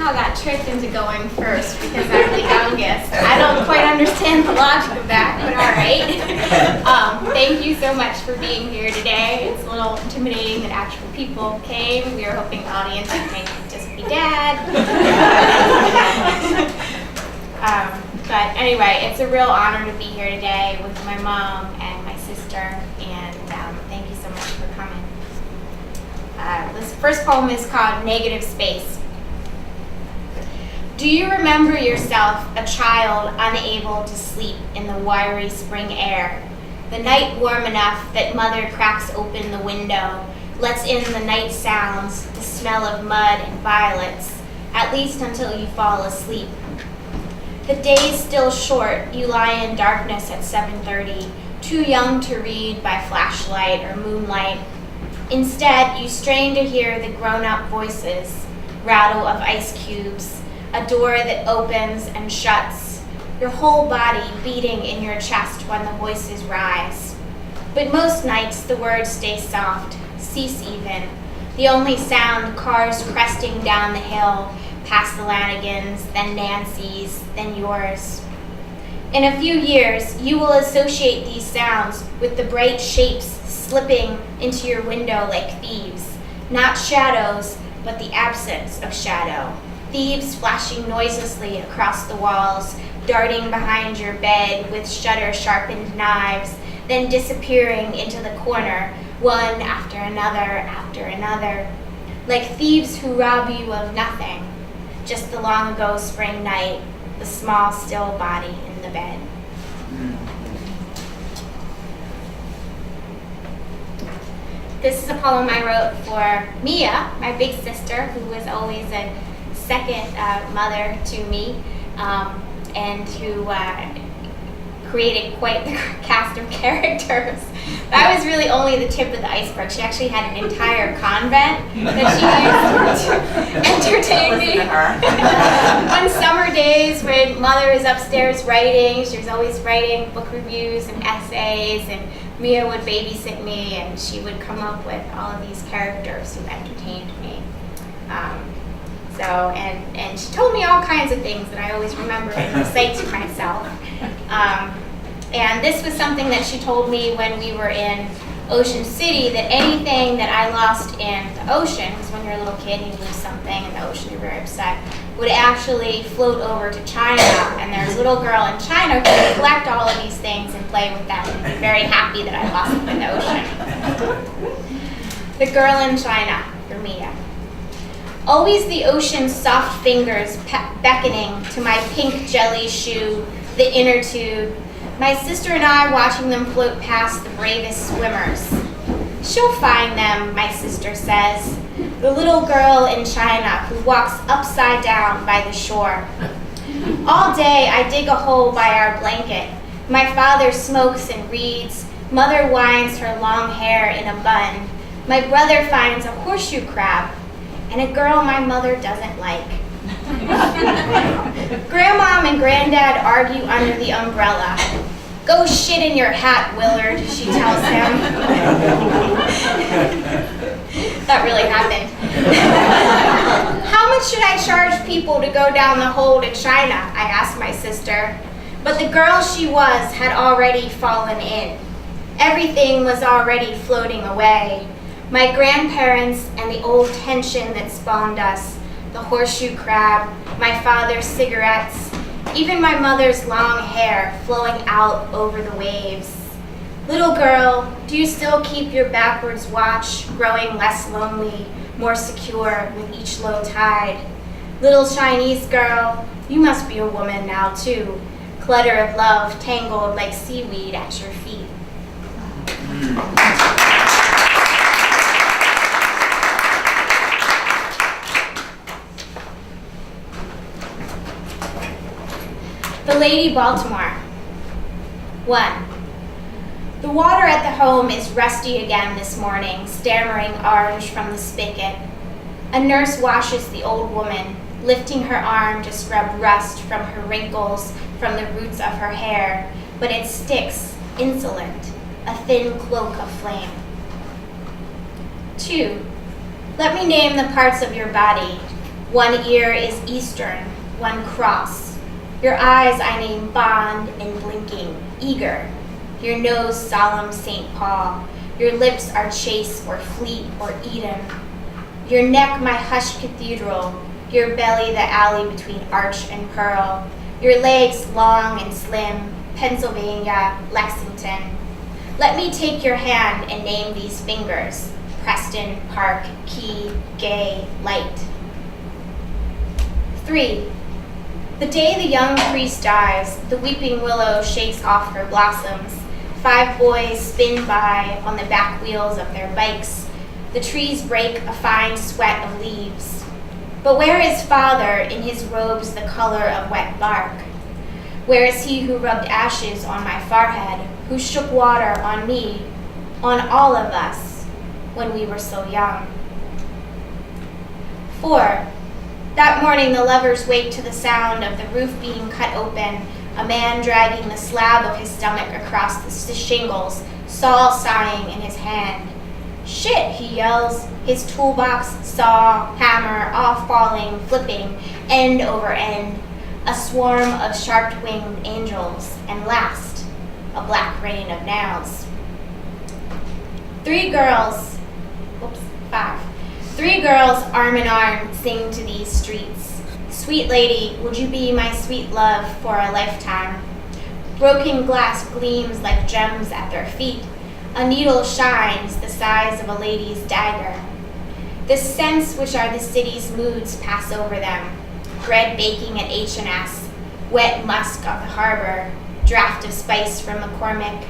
somehow got tricked into going first because I'm the youngest. I don't quite understand the logic of that, but all right. Thank you so much for being here today. It's a little intimidating that actual people came. We were hoping the audience would maybe just be Dad. But anyway, it's a real honor to be here today with my mom and my sister, and thank you so much for coming. This first poem is called Negative Space. Do you remember yourself a child unable to sleep in the wiry spring air? The night warm enough that mother cracks open the window, lets in the night sounds, the smell of mud and violets, at least until you fall asleep. The day's still short, you lie in darkness at 7:30, too young to read by flashlight or moonlight. Instead, you strain to hear the grown-up voices, rattle of ice cubes, a door that opens and shuts, your whole body beating in your chest when the voices rise. But most nights the words stay soft, cease even, the only sound cars cresting down the hill, past the Lanigans, then Nancy's, then yours. In a few years, you will associate these sounds with the bright shapes slipping into your window like thieves. Not shadows, but the absence of shadow. Thieves flashing noiselessly across the walls, darting behind your bed with shutter-sharpened knives, then disappearing into the corner, one after another, like thieves who rob you of nothing, just the long-ago spring night, the small, still body in the bed. This is a poem I wrote for Mia, my big sister, who was always a second mother to me, and who created quite the cast of characters. That was really only the tip of the iceberg. She actually had an entire convent that she used to entertain me. On summer days when Mother was upstairs writing, she was always writing book reviews and essays, and Mia would babysit me, and she would come up with all of these characters who entertained me. And she told me all kinds of things that I always remember and recite to myself. And this was something that she told me when we were in Ocean City, that anything that I lost in the ocean, because when you're a little kid and you lose something in the ocean, you're very upset, would actually float over to China, and there's a little girl in China who would collect all of these things and play with them and be very happy that I lost them in the ocean. The girl in China, for Mia. Always the ocean's soft fingers beckoning to my pink jelly shoe, the inner tube, my sister and I watching them float past the bravest swimmers. She'll find them, my sister says, the little girl in China who walks upside down by the shore. All day I dig a hole by our blanket. My father smokes and reads. Mother winds her long hair in a bun. My brother finds a horseshoe crab and a girl my mother doesn't like. Grandmom and Granddad argue under the umbrella. Go shit in your hat, Willard, she tells him. That really happened. How much should I charge people to go down the hole to China? I asked my sister. But the girl she was had already fallen in. Everything was already floating away. My grandparents and the old tension that spawned us, the horseshoe crab, my father's cigarettes, even my mother's long hair flowing out over the waves. Little girl, do you still keep your backwards watch, growing less lonely, more secure with each low tide? Little Chinese girl, you must be a woman now too, clutter of love tangled like seaweed at your feet. The Lady Baltimore. 1. The water at the home is rusty again this morning, stammering orange from the spigot. A nurse washes the old woman, lifting her arm to scrub rust from her wrinkles, from the roots of her hair, but it sticks, insolent, a thin cloak of flame. 2. Let me name the parts of your body. One ear is eastern, one cross. Your eyes I name bond and blinking, eager. Your nose solemn St. Paul. Your lips are Chase or Fleet or Eden. Your neck my hushed cathedral. Your belly the alley between Arch and Pearl. Your legs long and slim, Pennsylvania, Lexington. Let me take your hand and name these fingers. Preston, Park, Key, Gay, Light. 3. The day the young priest dies, the weeping willow shakes off her blossoms. 5 boys spin by on the back wheels of their bikes. The trees break a fine sweat of leaves. But where is father in his robes the color of wet bark? Where is he who rubbed ashes on my forehead, who shook water on me, on all of us, when we were so young? 4. That morning the lovers wake to the sound of the roof being cut open, a man dragging the slab of his stomach across the shingles, saw sighing in his hand. Shit, he yells, his toolbox, saw, hammer, all falling, flipping, end over end, a swarm of sharp-winged angels, and last, a black rain of nails. 5. 3 girls, arm in arm, sing to these streets. Sweet lady, would you be my sweet love for a lifetime? Broken glass gleams like gems at their feet. A needle shines the size of a lady's dagger. The scents which are the city's moods pass over them. Bread baking at H&S, wet musk of the harbor, draft of spice from McCormick.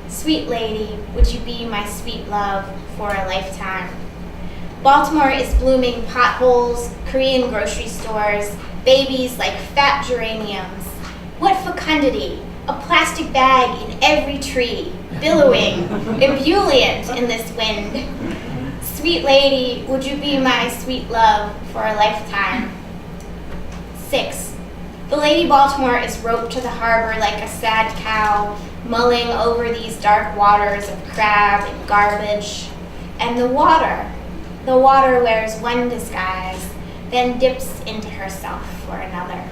Sweet lady, would you be my sweet love for a lifetime? Baltimore is blooming potholes, Korean grocery stores, babies like fat geraniums. What fecundity! A plastic bag in every tree, billowing, ebullient in this wind. Sweet lady, would you be my sweet love for a lifetime? 6. The Lady Baltimore is roped to the harbor like a sad cow, mulling over these dark waters of crab and garbage. And the water wears one disguise, then dips into herself for another.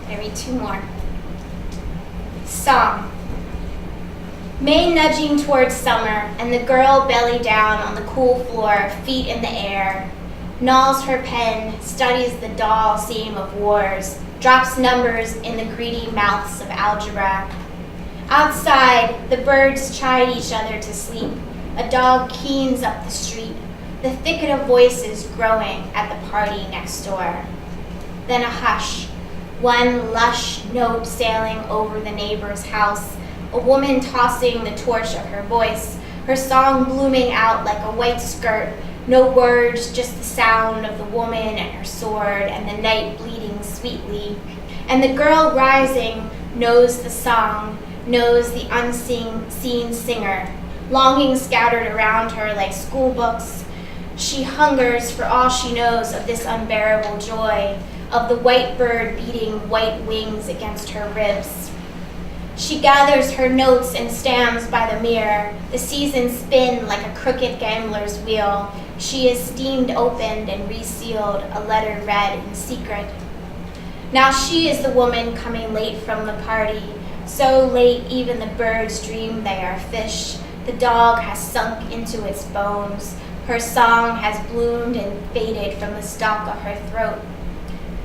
I read 2 more. Song. May nudging towards summer, and the girl belly down on the cool floor, feet in the air, gnaws her pen, studies the dull seam of wars, drops numbers in the greedy mouths of algebra. Outside, the birds chide each other to sleep. A dog keens up the street, the thicket of voices growing at the party next door. Then a hush, one lush note sailing over the neighbor's house, a woman tossing the torch of her voice, her song blooming out like a white skirt, no words, just the sound of the woman and her sword and the night bleeding sweetly. And the girl rising knows the song, knows the unseen singer, longing scattered around her like school books. She hungers for all she knows of this unbearable joy, of the white bird beating white wings against her ribs. She gathers her notes and stands by the mirror. The seasons spin like a crooked gambler's wheel. She is steamed opened and resealed, a letter read in secret. Now she is the woman coming late from the party, so late even the birds dream they are fish. The dog has sunk into its bones. Her song has bloomed and faded from the stalk of her throat.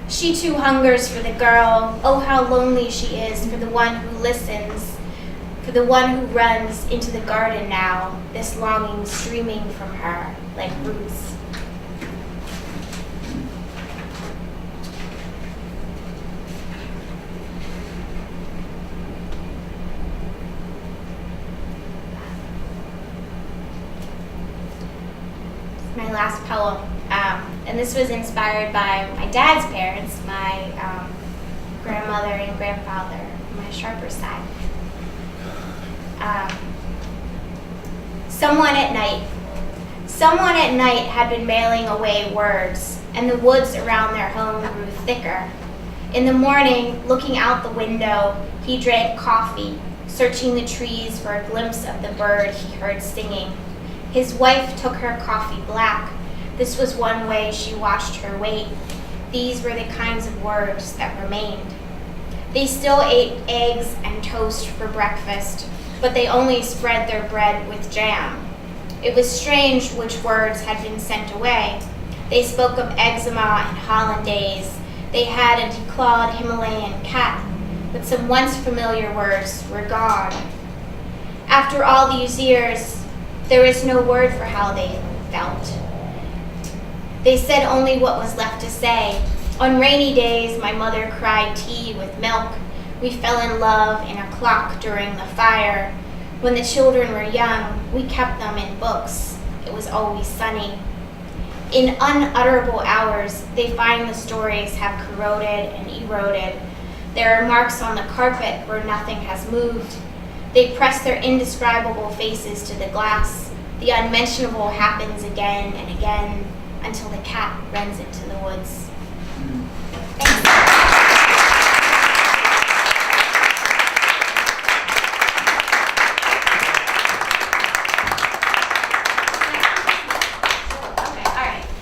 She too hungers for the girl. Oh, how lonely she is for the one who listens, for the one who runs into the garden now, this longing streaming from her like roots. My last poem. And this was inspired by my dad's parents, my grandmother and grandfather, my Scharper side. Someone at night had been mailing away words, and the woods around their home grew thicker. In the morning, looking out the window, he drank coffee, searching the trees for a glimpse of the bird he heard singing. His wife took her coffee black. This was one way she watched her wait. These were the kinds of words that remained. They still ate eggs and toast for breakfast, but they only spread their bread with jam. It was strange which words had been sent away. They spoke of eczema and hollandaise. They had a declawed Himalayan cat, but some once familiar words were gone. After all these years, there is no word for how they felt. They said only what was left to say. On rainy days, my mother cried tea with milk. We fell in love in a clock during the fire. When the children were young, we kept them in books. It was always sunny. In unutterable hours, they find the stories have corroded and eroded. There are marks on the carpet where nothing has moved. They press their indescribable faces to the glass. The unmentionable happens again and again until the cat runs into the woods.